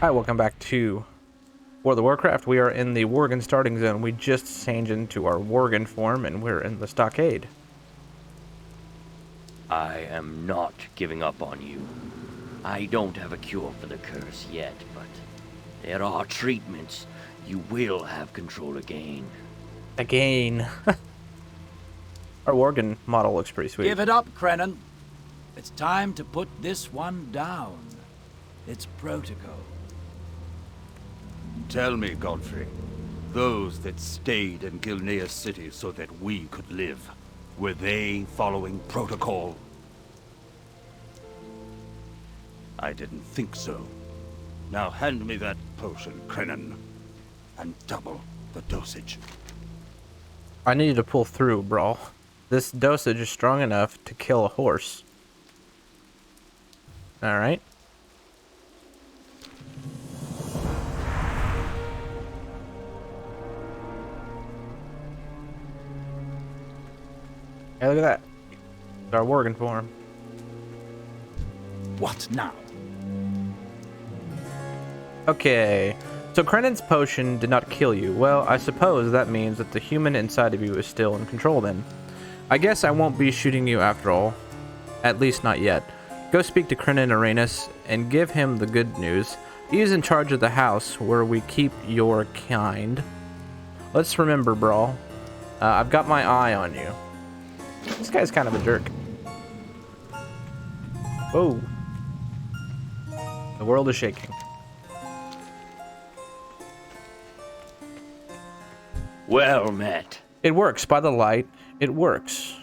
Hi, welcome back to World of Warcraft. We are in the Worgan starting zone. We just changed into our Worgan form, and we're in the stockade. I am not giving up on you. I don't have a cure for the curse yet, but there are treatments. You will have control again. Again. Our Worgan model looks pretty sweet. Give it up, Krenan. It's time to put this one down. It's protocol. Tell me, Godfrey, those that stayed in Gilneas city so that we could live, were they following protocol? I didn't think so. Now hand me that potion, Krenan, and double the dosage. I need to pull through, bro. This dosage is strong enough to kill a horse. Alright. Hey, look at that. It's our Worgan form. What now? Okay. So Krenan's potion did not kill you. Well, I suppose that means that the human inside of you is still in control then. I guess I won't be shooting you after all. At least not yet. Go speak to Krenan Aranus and give him the good news. He is in charge of the house where we keep your kind. Let's remember, Brawl. I've got my eye on you. This guy's kind of a jerk. Whoa. The world is shaking. Well met. It works. By the light, it works.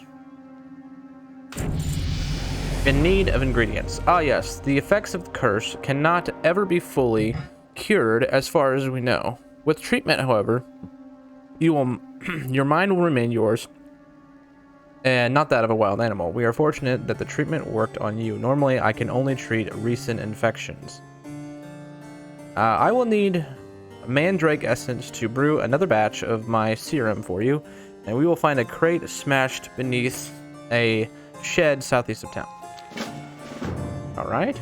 In need of ingredients. Ah yes, the effects of the curse cannot ever be fully cured as far as we know. With treatment, however, your mind will remain yours and not that of a wild animal. We are fortunate that the treatment worked on you. Normally, I can only treat recent infections. I will need mandrake essence to brew another batch of my serum for you, and we will find a crate smashed beneath a shed southeast of town. Alright.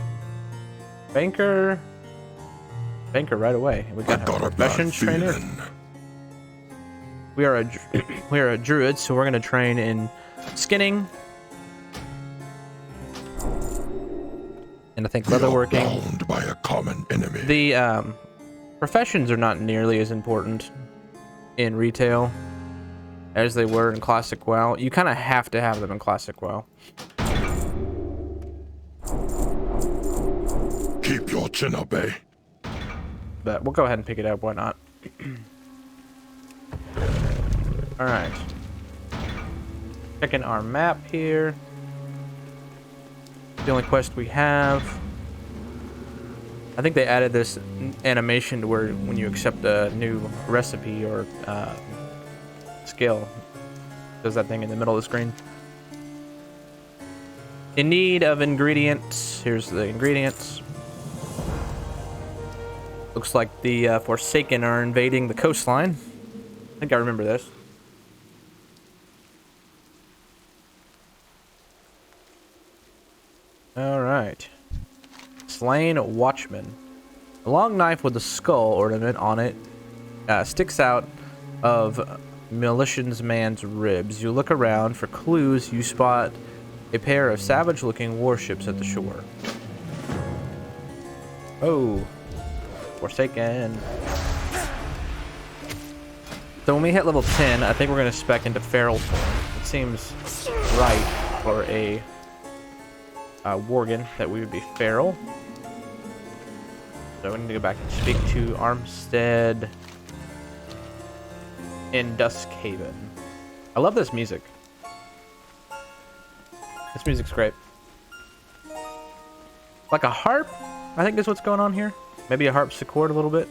Banker right away. We got a profession trainer. We are a druid, so we're gonna train in skinning, and I think leatherworking. Bound by a common enemy. The professions are not nearly as important in retail as they were in Classic WoW. You kind of have to have them in Classic WoW. Keep your chin up, eh? But we'll go ahead and pick it up. Why not? All right. Checking our map here. The only quest we have. I think they added this animation to where when you accept a new recipe or skill, does that thing in the middle of the screen. In need of ingredients. Here's the ingredients. Looks like the Forsaken are invading the coastline. I think I remember this. Alright. Slain Watchman. A long knife with a skull ornament on it sticks out of militia's man's ribs. You look around for clues. You spot a pair of savage-looking warships at the shore. Oh. Forsaken. So when we hit level 10, I think we're going to spec into feral form. It seems right for a Worgan that we would be feral. So we need to go back and speak to Armstead in Duskhaven. I love this music. This music's great. Like a harp, I think is what's going on here. Maybe a harpsichord a little bit.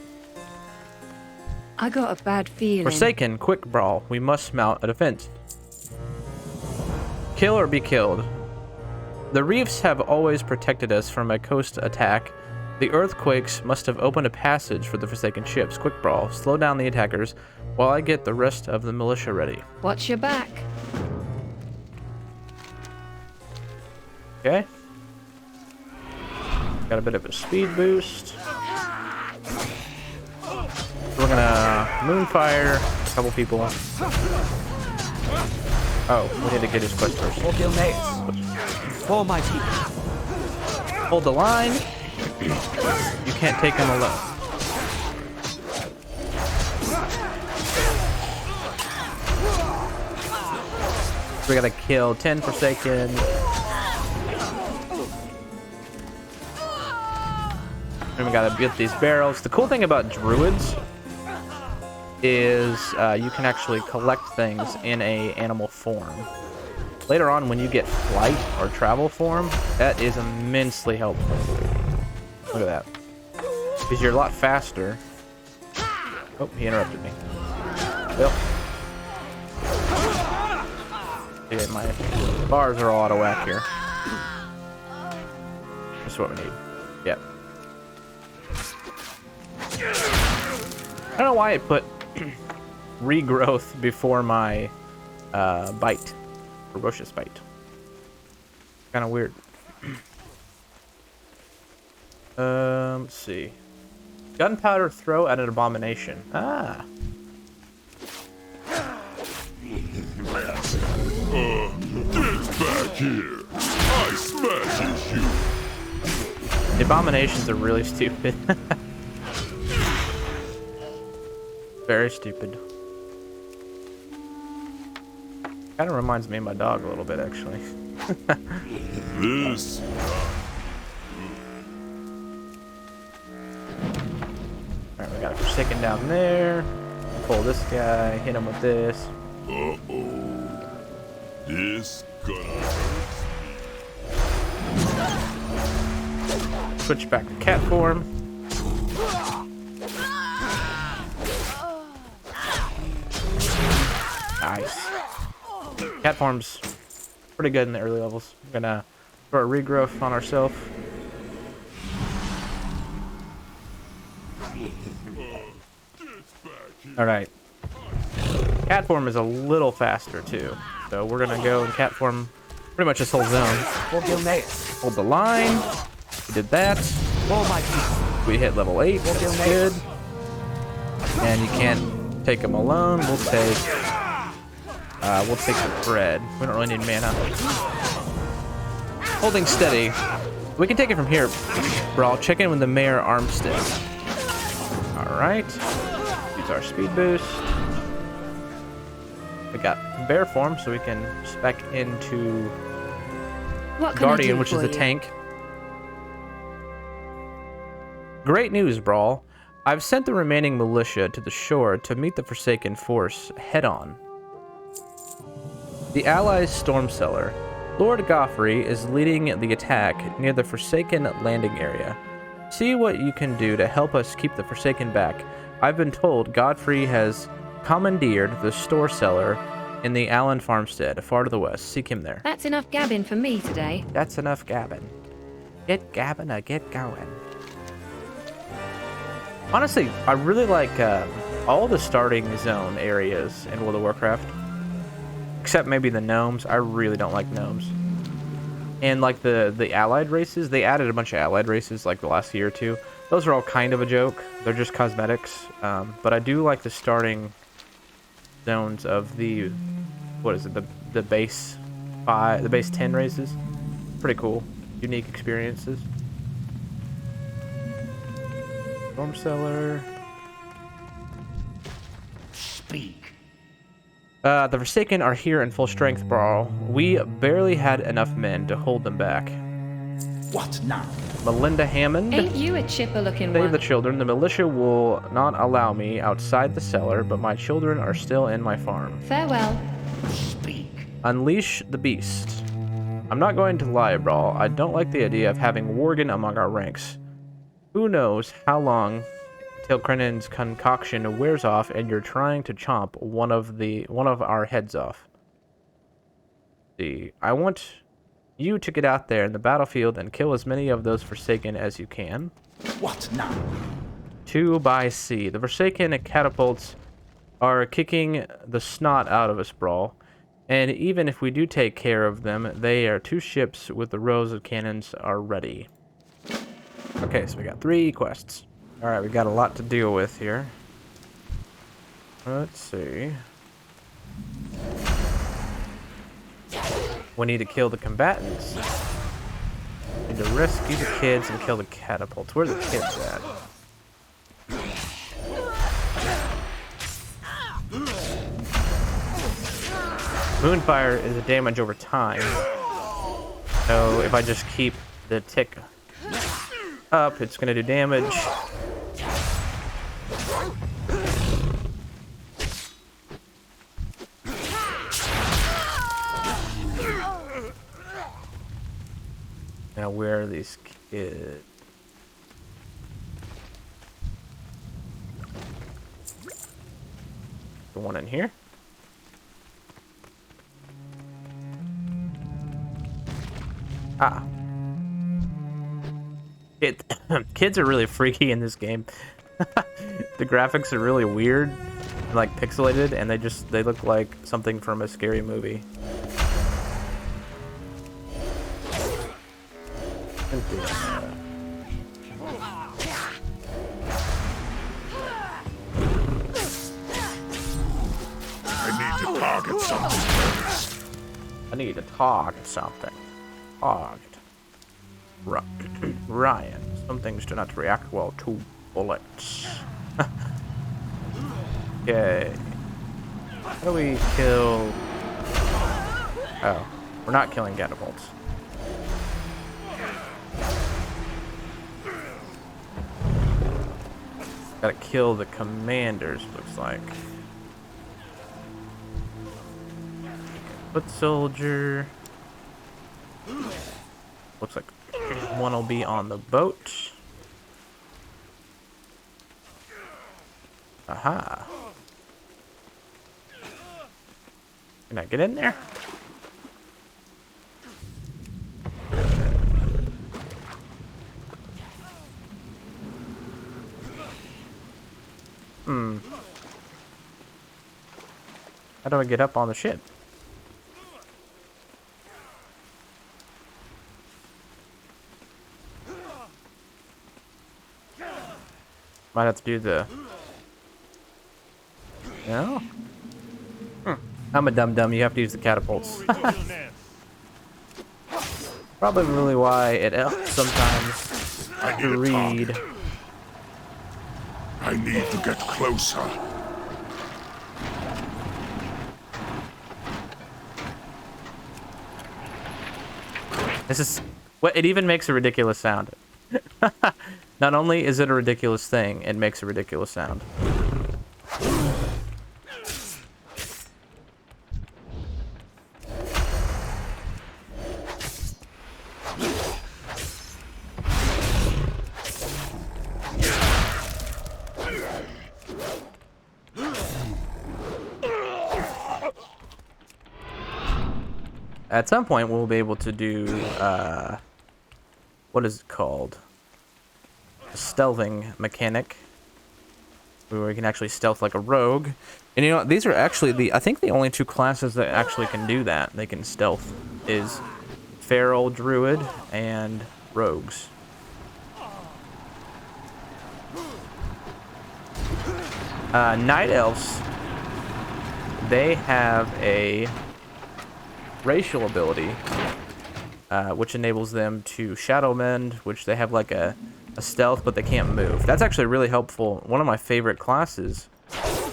I got a bad feeling. Forsaken, quick brawl. We must mount a defense. Kill or be killed. The reefs have always protected us from a coast attack. The earthquakes must have opened a passage for the Forsaken ships. Quick brawl. Slow down the attackers while I get the rest of the militia ready. Watch your back. Okay. Got a bit of a speed boost. We're gonna moonfire a couple people. Oh, we need to get his quest first. Gilneas, for my people. Hold the line. You can't take him alone. We gotta kill 10 Forsaken. And we gotta get these barrels. The cool thing about druids is you can actually collect things in a animal form. Later on, when you get flight or travel form, that is immensely helpful. Look at that. Because you're a lot faster. Oh, he interrupted me. Well. Okay, my bars are all out of whack here. This is what we need. Yep. I don't know why it put regrowth before my bite. Ferocious bite. Kind of weird. Let's see. Gunpowder throw at an abomination. Ah. Get back here! I smashes you! The abominations are really stupid. Very stupid. Kind of reminds me of my dog a little bit, actually. This. Alright, we got a Forsaken down there. Pull this guy, hit him with this. Uh-oh. This gonna hurt. Switch back to cat form. Nice. Cat form's pretty good in the early levels. I'm gonna throw a regrowth on ourselves. Alright. Cat form is a little faster too. So we're gonna go in cat form pretty much this whole zone. Gilneas, Hold the line. We did that. for my people. We hit level 8. That's good. And you can't take them alone. We'll take the bread. We don't really need mana. Holding steady. We can take it from here. Brawl. Check in with the Mayor Armstead. Alright. Use our speed boost. We got bear form, so we can spec into What can I Guardian, do which is for the you? tank. Great news, Brawl. I've sent the remaining militia to the shore to meet the Forsaken force head-on. The Allies' storm cellar. Lord Goffrey is leading the attack near the Forsaken landing area. See what you can do to help us keep the Forsaken back. I've been told Godfrey has commandeered the store cellar in the Allen farmstead, far to the west. Seek him there. That's enough gabbing for me today. That's enough gabbing. Get gabbing or get going. Honestly, I really like all the starting zone areas in World of Warcraft. Except maybe the gnomes. I really don't like gnomes. And like the allied races, they added a bunch of allied races like the last year or two. Those are all kind of a joke. They're just cosmetics. But I do like the starting zones of the, what is it, the base 5, the base 10 races. Pretty cool. Unique experiences. Storm cellar. Speak. The Forsaken are here in full strength, Brawl. We barely had enough men to hold them back. What now? Melinda Hammond. Ain't you a chipper-looking Save one? the children. The militia will not allow me outside the cellar, but my children are still in my farm. Farewell. Speak. Unleash the beast. I'm not going to lie, Brawl. I don't like the idea of having Worgan among our ranks. Who knows how long till Crennan's concoction wears off and you're trying to chomp one of our heads off. See, I want you to get out there in the battlefield and kill as many of those Forsaken as you can. What now? 2 by sea. The Forsaken catapults are kicking the snot out of us, Brawl. And even if we do take care of them, they are 2 ships with the rows of cannons are ready. Okay, so we got 3 quests. Alright, we got a lot to deal with here. Let's see. We need to kill the combatants. We need to rescue the kids and kill the catapults. Where are the kids at? Moonfire is a damage over time. So if I just keep the tick up, it's gonna do damage. Now where are these kids? The one in here? Ah. Kids are really freaky in this game. The graphics are really weird, like pixelated, and they look like something from a scary movie. I need to target something first. I need to target something. Target. Ryan. Some things do not react well to bullets. Okay. How do we kill... Oh. We're not killing catapults. Gotta kill the commanders, looks like. Foot soldier. Looks like one will be on the boat. Aha. Can I get in there? How do I get up on the ship? Might have to do the... No? I'm a dum-dum. You have to use the catapults. Probably really why it helps sometimes to read. I need to get closer. This is... What, it even makes a ridiculous sound. Not only is it a ridiculous thing, it makes a ridiculous sound. At some point, we'll be able to do, what is it called? A stealthing mechanic. Where we can actually stealth like a rogue. And you know, these are actually I think the only two classes that actually can do that. They can stealth is Feral Druid and Rogues. Night Elves, they have a racial ability, which enables them to shadow mend, which they have like a stealth, but they can't move. That's actually really helpful. One of my favorite classes,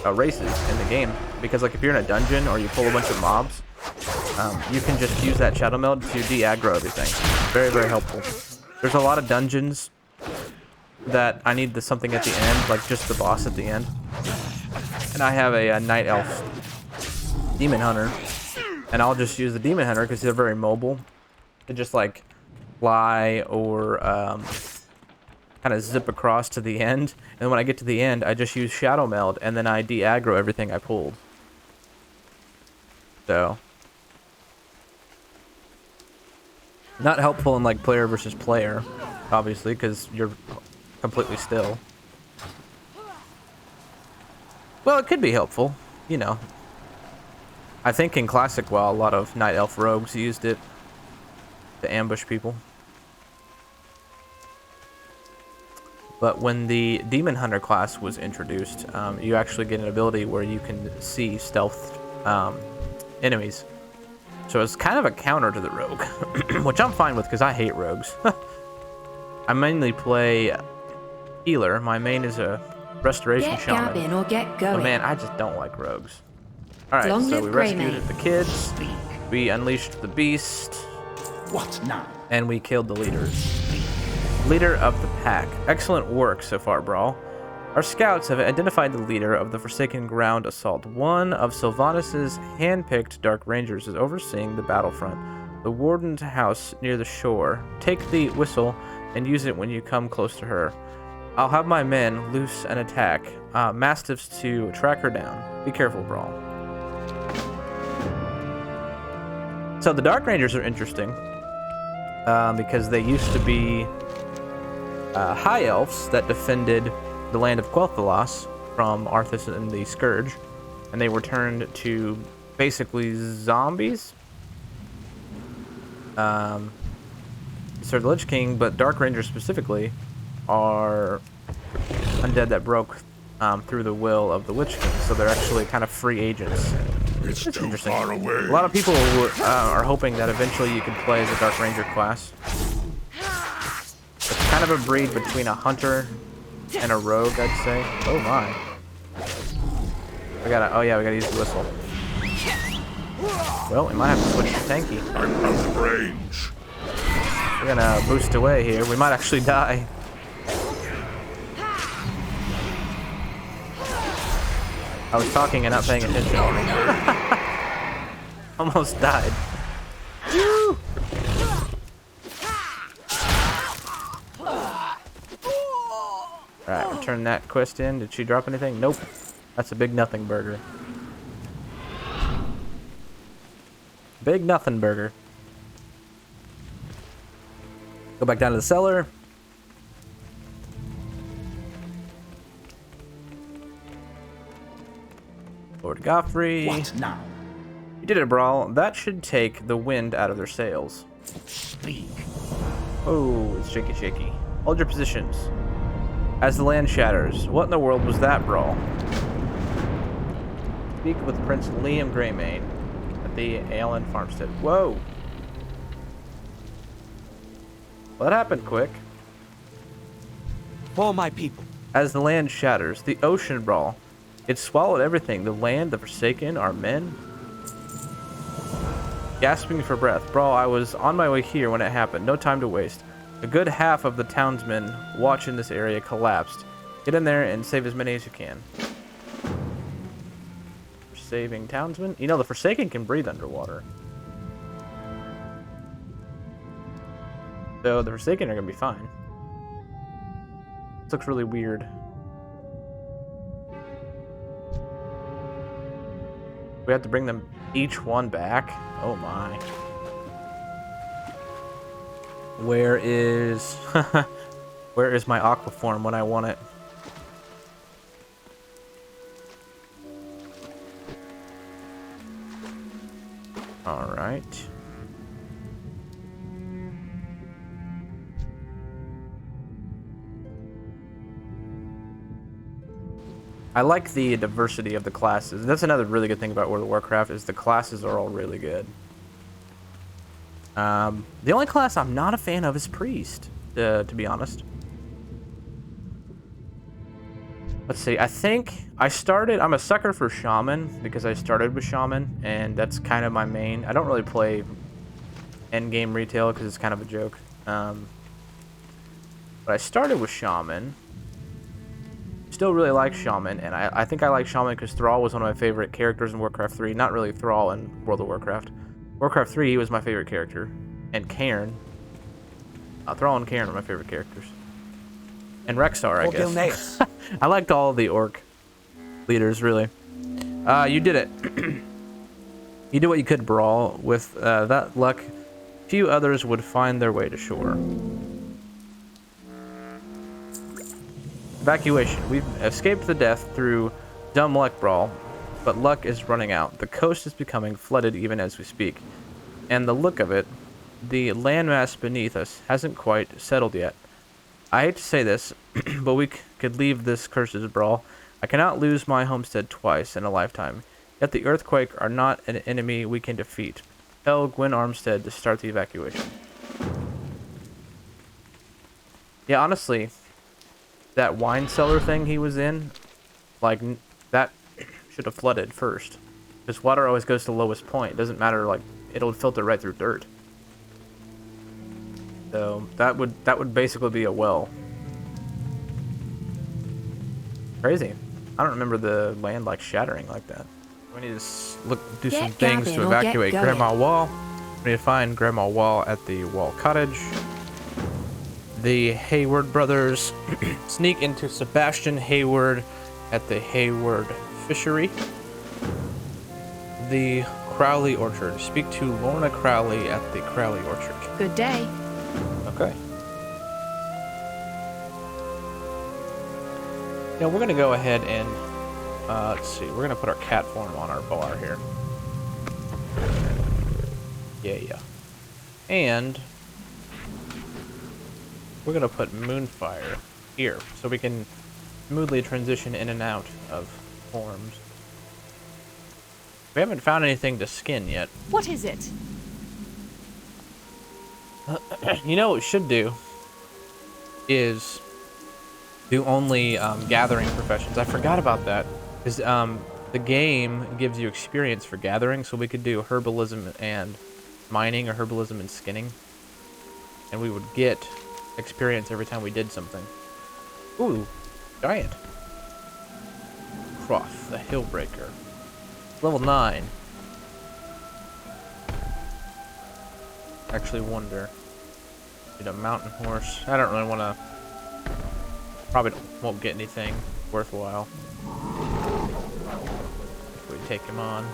races in the game, because like if you're in a dungeon or you pull a bunch of mobs, you can just use that shadow meld to de-aggro everything. Very, very helpful. There's a lot of dungeons that I need something at the end, like just the boss at the end. And I have a night elf demon hunter, and I'll just use the demon hunter because they're very mobile. They just like fly or kind of zip across to the end, and when I get to the end, I just use shadow meld, and then I de-aggro everything I pulled. So, not helpful in like player versus player, obviously, because you're completely still. Well, it could be helpful, you know. I think in Classic WoW, a lot of Night Elf rogues used it to ambush people. But when the Demon Hunter class was introduced, you actually get an ability where you can see stealth enemies. So it's kind of a counter to the rogue, which I'm fine with because I hate rogues. I mainly play healer. My main is a restoration Get shaman. gabbing or get going. But man, I just don't like rogues. Alright, Long so live we Grey rescued Mane. the kids, we unleashed the beast, What now? and we killed the leaders. Leader of the pack. Excellent work so far, Brawl. Our scouts have identified the leader of the Forsaken Ground Assault. One of Sylvanas' hand-picked Dark Rangers is overseeing the battlefront. The Warden's house near the shore. Take the whistle and use it when you come close to her. I'll have my men loose and attack. Mastiffs to track her down. Be careful, Brawl. So the Dark Rangers are interesting because they used to be high elves that defended the land of Quel'Thalas from Arthas and the Scourge, and they were turned to basically zombies. So the Lich King, but Dark Rangers specifically, are undead that broke through the will of the Lich King, so they're actually kind of free agents. It's That's too interesting. far away. A lot of people are hoping that eventually you can play as a Dark Ranger class. It's kind of a breed between a hunter and a rogue, I'd say. Oh my. Oh yeah, we gotta use the whistle. Well, we might have to switch to tanky. I'm out of range. We're gonna boost away here. We might actually die. I was talking and not paying attention. Almost died. Woo! Alright, return that quest in. Did she drop anything? Nope. That's a big nothing burger. Big nothing burger. Go back down to the cellar. Lord Godfrey. What now? You did it, Brawl. That should take the wind out of their sails. Speak. Oh, it's shaky, shaky. Hold your positions. As the land shatters. What in the world was that, Brawl? Speak with Prince Liam Greymane at the Aelin farmstead. Whoa. Well, that happened quick. For my people. As the land shatters, the ocean, Brawl. It swallowed everything. The land, the Forsaken, our men. Gasping for breath. Brawl, I was on my way here when it happened. No time to waste. A good half of the townsmen watching this area collapsed. Get in there and save as many as you can. Saving townsmen? You know, the Forsaken can breathe underwater. So the Forsaken are going to be fine. This looks really weird. We have to bring them each one back? Oh my. Where is where is my aqua form when I want it? All right. I like the diversity of the classes. That's another really good thing about World of Warcraft is the classes are all really good. The only class I'm not a fan of is Priest, to be honest. Let's see, I think I'm a sucker for Shaman because I started with Shaman, and that's kind of my main. I don't really play endgame retail because it's kind of a joke. But I started with Shaman. Still really like Shaman, and I think I like Shaman because Thrall was one of my favorite characters in Warcraft 3. Not really Thrall in World of Warcraft. Warcraft 3, he was my favorite character. And Cairn. Thrall and Cairn are my favorite characters. And Rexar, I guess. Gilneas. I liked all of the orc leaders, really. You did it. You did what you could, Brawl. With that luck, few others would find their way to shore. Evacuation. We've escaped the death through dumb luck, Brawl, but luck is running out. The coast is becoming flooded even as we speak. And the look of it, the landmass beneath us hasn't quite settled yet. I hate to say this, but we could leave this cursed brawl. I cannot lose my homestead twice in a lifetime. Yet the Earthquake are not an enemy we can defeat. Tell Gwyn Armstead to start the evacuation. Yeah, honestly, that wine cellar thing he was in, like, that should have flooded first. Because water always goes to the lowest point. It doesn't matter, like, it'll filter right through dirt. So that would basically be a well. Crazy. I don't remember the land like shattering like that. We need to do some things to evacuate Grandma Wall. We need to find Grandma Wall at the Wall Cottage. The Hayward brothers sneak into Sebastian Hayward at the Hayward Fishery. The Crowley Orchard. Speak to Lorna Crowley at the Crowley Orchard. Good day. Okay. Now we're gonna go ahead and let's see. We're gonna put our cat form on our bar here. Yeah. And we're gonna put Moonfire here, so we can smoothly transition in and out of forms. We haven't found anything to skin yet. What is it? You know what we should do is do only gathering professions. I forgot about that. Because the game gives you experience for gathering, so we could do herbalism and mining or herbalism and skinning. And we would get experience every time we did something. Ooh, giant. Croft, the Hillbreaker. Level 9. Actually wonder. Need a mountain horse. I don't really want to. Probably won't get anything worthwhile if we take him on.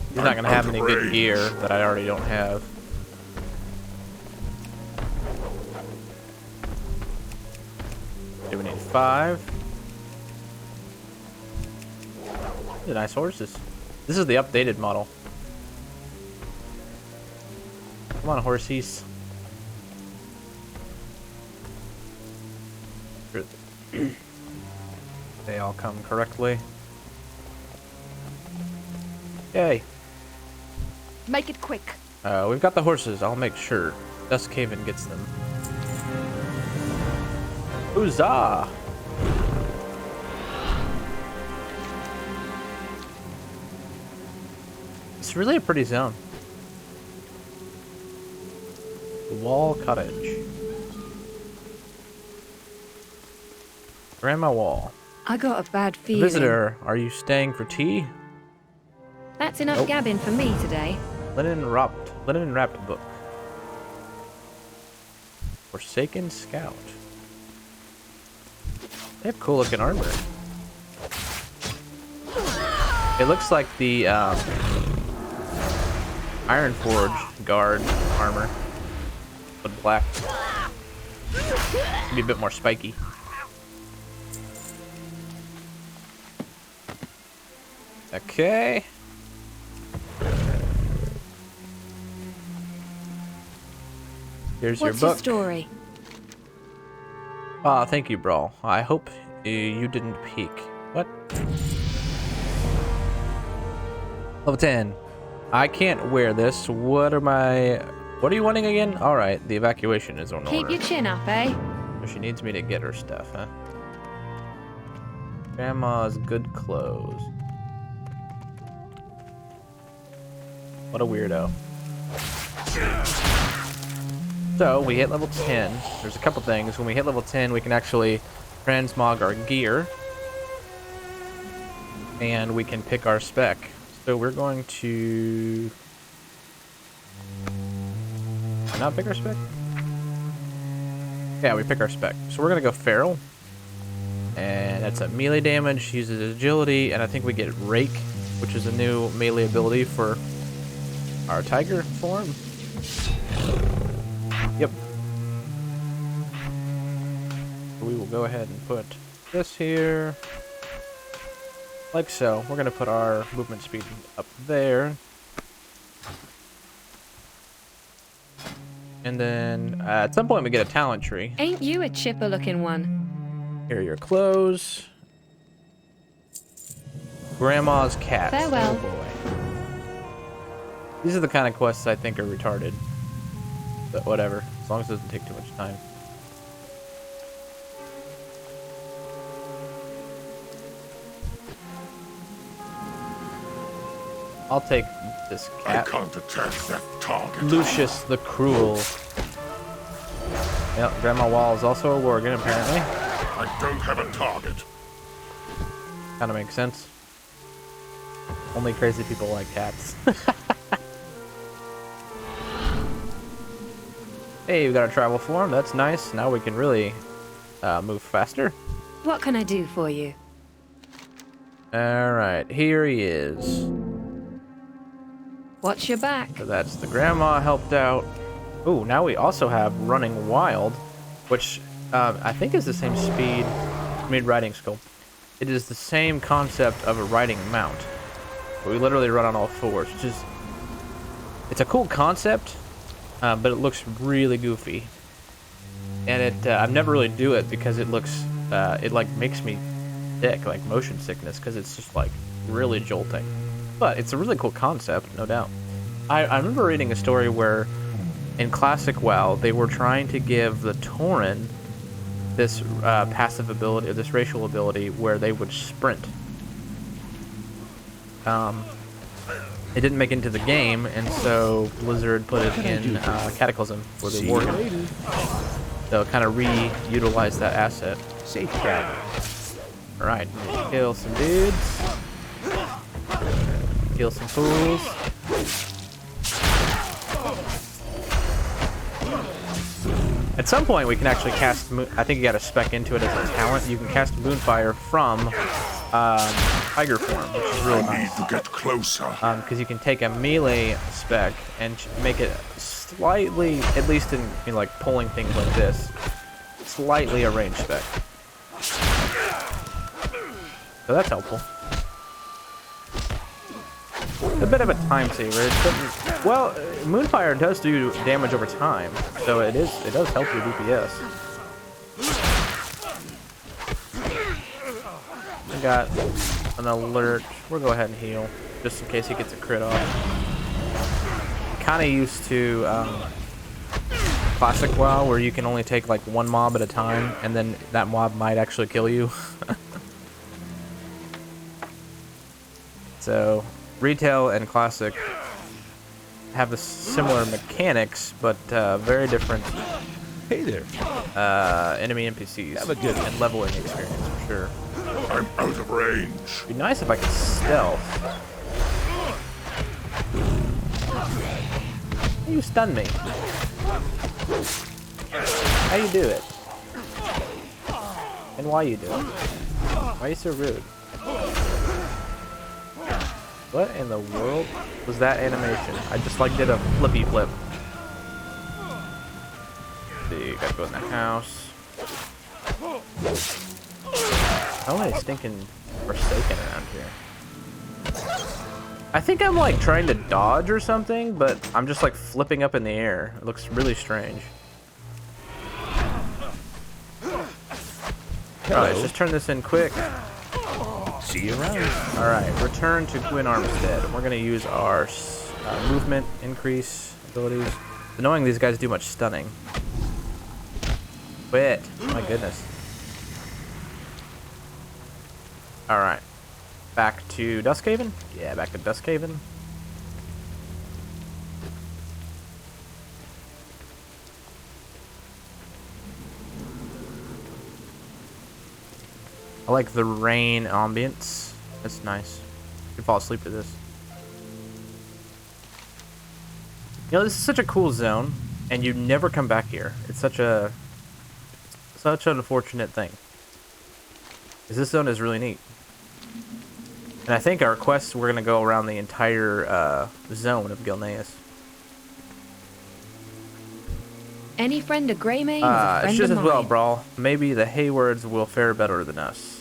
He's not going to have any good gear that I already don't have. Do we need 5? These are nice horses. This is the updated model. Come on, horsies. They all come correctly. Yay. Make it quick. We've got the horses. I'll make sure. Duskhaven gets them. Huzzah! It's really a pretty zone. The Wall Cottage. Grandma Wall. I got a bad feeling. Visitor, are you staying for tea? That's enough gabbing for me today. Linen wrapped book. Forsaken Scout. They have cool looking armor. It looks like the Ironforge guard armor, but black. Be a bit more spiky. Okay. Here's your What's book. your story? Ah, thank you, Brawl. I hope you didn't peek. What? Level 10. I can't wear this. What are you wanting again? Alright, the evacuation is on Keep order. your chin up, eh? So she needs me to get her stuff, huh? Grandma's good clothes. What a weirdo. So, we hit level 10. There's a couple things. When we hit level 10, we can actually transmog our gear. And we can pick our spec. So we're going to... not pick our spec? Yeah, we pick our spec. So we're going to go Feral. And that's a melee damage, uses agility, and I think we get Rake, which is a new melee ability for our tiger form. Yep. We will go ahead and put this here. Like so. We're going to put our movement speed up there. And then at some point we get a talent tree. Ain't you a chipper-looking one? Here are your clothes. Grandma's cat. Farewell. Oh boy. These are the kind of quests I think are retarded. But whatever, as long as it doesn't take too much time. I'll take this I cat. can't detect that target. Lucius the Cruel. Yep, Grandma Wall is also a Worgan, apparently. I don't have a target. Kind of makes sense. Only crazy people like cats. Hey, we got a travel form. That's nice. Now we can really move faster. What can I do for you? Alright, here he is. Watch your back. So that's the grandma helped out. Ooh, now we also have Running Wild, which I think is the same speed, riding skill. It is the same concept of a riding mount. We literally run on all fours, which is... It's a cool concept, but it looks really goofy. And it, I've never really do it because it looks, it like makes me sick, like motion sickness, because it's just like really jolting. But it's a really cool concept, no doubt. I remember reading a story where in classic WoW, they were trying to give the Tauren this passive ability, or this racial ability, where they would sprint. It didn't make it into the game, and so Blizzard put it in Cataclysm for the Worgan. So kind of re-utilize that asset. Safe travel. Alright, kill some dudes. Kill some fools. At some point, we can actually cast... I think you got to spec into it as a talent. You can cast Moonfire from Tiger form, which is really I need nice. to get closer. Because you can take a melee spec and make it slightly, at least in like pulling things like this, slightly a range spec. So that's helpful. A bit of a time saver. It doesn't, well, Moonfire does do damage over time, so it does help your DPS. I got an alert. We'll go ahead and heal, just in case he gets a crit off. Kind of used to classic WoW, where you can only take like one mob at a time, and then that mob might actually kill you. So, retail and classic have the similar mechanics, but very different. Hey there. Enemy NPCs. Have a good one. And leveling experience for sure. I'm out of range. It'd be nice if I could stealth. You stun me. How you do it? And why you do it? Why are you so rude? What in the world was that animation? I just like did a flippy flip. See, gotta go in the house. How am I stinking Forsaken around here? I think I'm like trying to dodge or something, but I'm just like flipping up in the air. It looks really strange. Alright, let's just turn this in quick. See you around. Alright, return to Gwyn Armistead. We're going to use our movement increase abilities. So knowing these guys do much stunning. Quit. My goodness. Alright. Back to Duskhaven? Yeah, back to Duskhaven. I like the rain ambience. That's nice. You can fall asleep to this. You know, this is such a cool zone, and you never come back here. It's such an unfortunate thing. Because this zone is really neat. And I think our quests, we're going to go around the entire zone of Gilneas. Any friend of Greymane is a friend It's just of as well, mine. Brawl. Maybe the Haywards will fare better than us.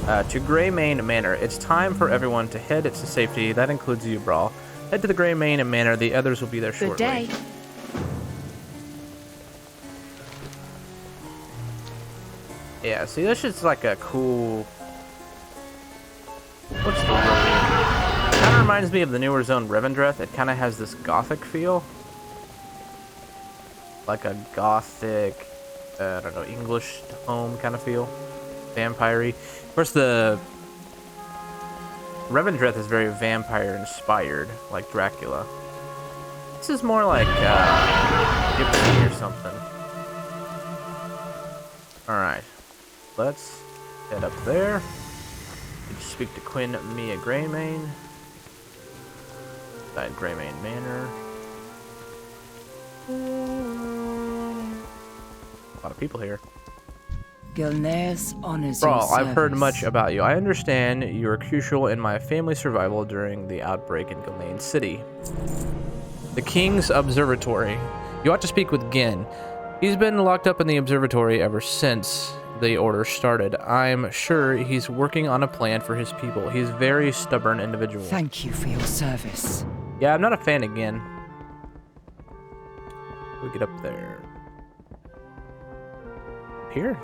To Greymane Manor. It's time for everyone to head to safety. That includes you, Brawl. Head to the Greymane Manor. The others will be there shortly. Good day. Yeah, see, this is like a cool... What's the word? Kind of reminds me of the newer zone Revendreth. It kind of has this gothic feel. Like a gothic, I don't know, English home kind of feel. Vampire-y. Of course, the Revendreth is very vampire-inspired, like Dracula. This is more like Gypsy or something. Alright. Let's head up there. Speak to Queen Mia Greymane. Inside Greymane Manor. A lot of people here. Gilneas honors Brawl, your I've heard service. much about you. I understand you were crucial in my family's survival during the outbreak in Gilneas City. The King's Observatory. You ought to speak with Gin. He's been locked up in the observatory ever since the order started. I'm sure he's working on a plan for his people. He's a very stubborn individual. Thank you for your service. Yeah, I'm not a fan of Gin. We get up there. Here?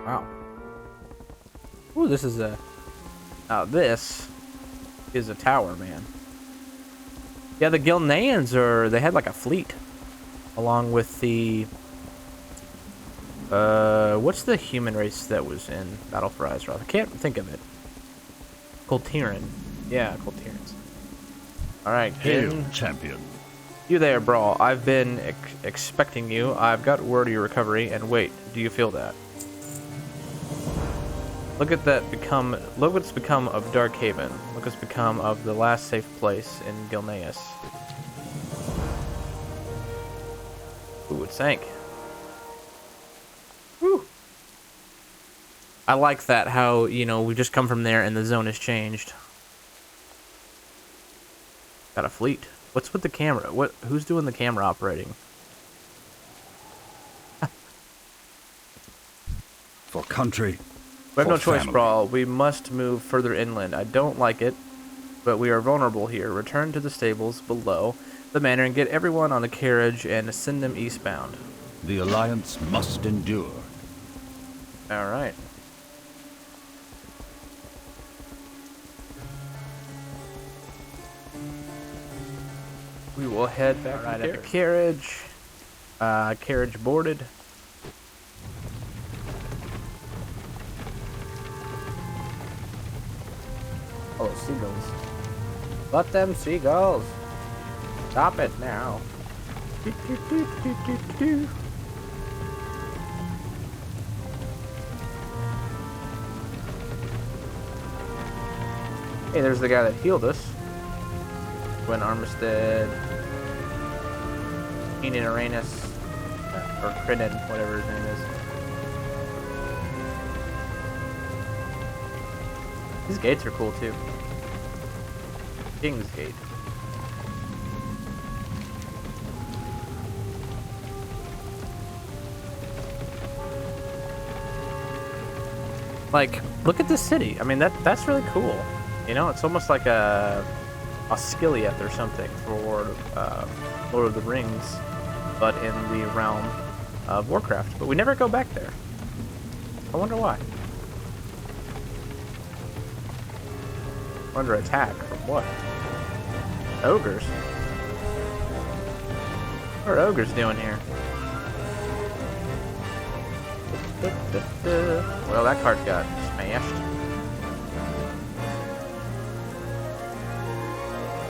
Wow. Ooh, this is a... Now this is a tower, man. Yeah, the Gilneans they had like a fleet. Along with the... what's the human race that was in Battle for Azeroth? I can't think of it. Coltiran. Yeah, Coltirans. Alright, Hail, Gin. champion. You there, Brawl. I've been expecting you. I've got word of your recovery, and wait, do you feel that? Look at that become... Look what's become of Duskhaven. Look what's become of the last safe place in Gilneas. Ooh, it sank. Woo! I like that, how, you know, we just come from there and the zone has changed. Got a fleet. What's with the camera? Who's doing the camera operating? For country. We have no for choice, family. Brawl. We must move further inland. I don't like it, but we are vulnerable here. Return to the stables below the manor and get everyone on the carriage and send them eastbound. The Alliance must endure. Alright. We will head back to the carriage. Carriage boarded. Oh, seagulls. Let them seagulls. Stop it now. Hey, there's the guy that healed us. When Armistead, Keenan Uranus, or Crinan, whatever his name is. These gates are cool too. King's Gate. Like, look at this city. I mean, that's really cool. You know, it's almost like a Osgiliath or something for Lord of the Rings, but in the realm of Warcraft. But we never go back there. I wonder why. We're under attack from what? Ogres? What are ogres doing here? Well, that card got smashed.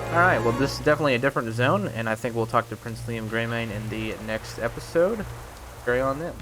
Alright, well, this is definitely a different zone, and I think we'll talk to Prince Liam Greymane in the next episode. Carry on then.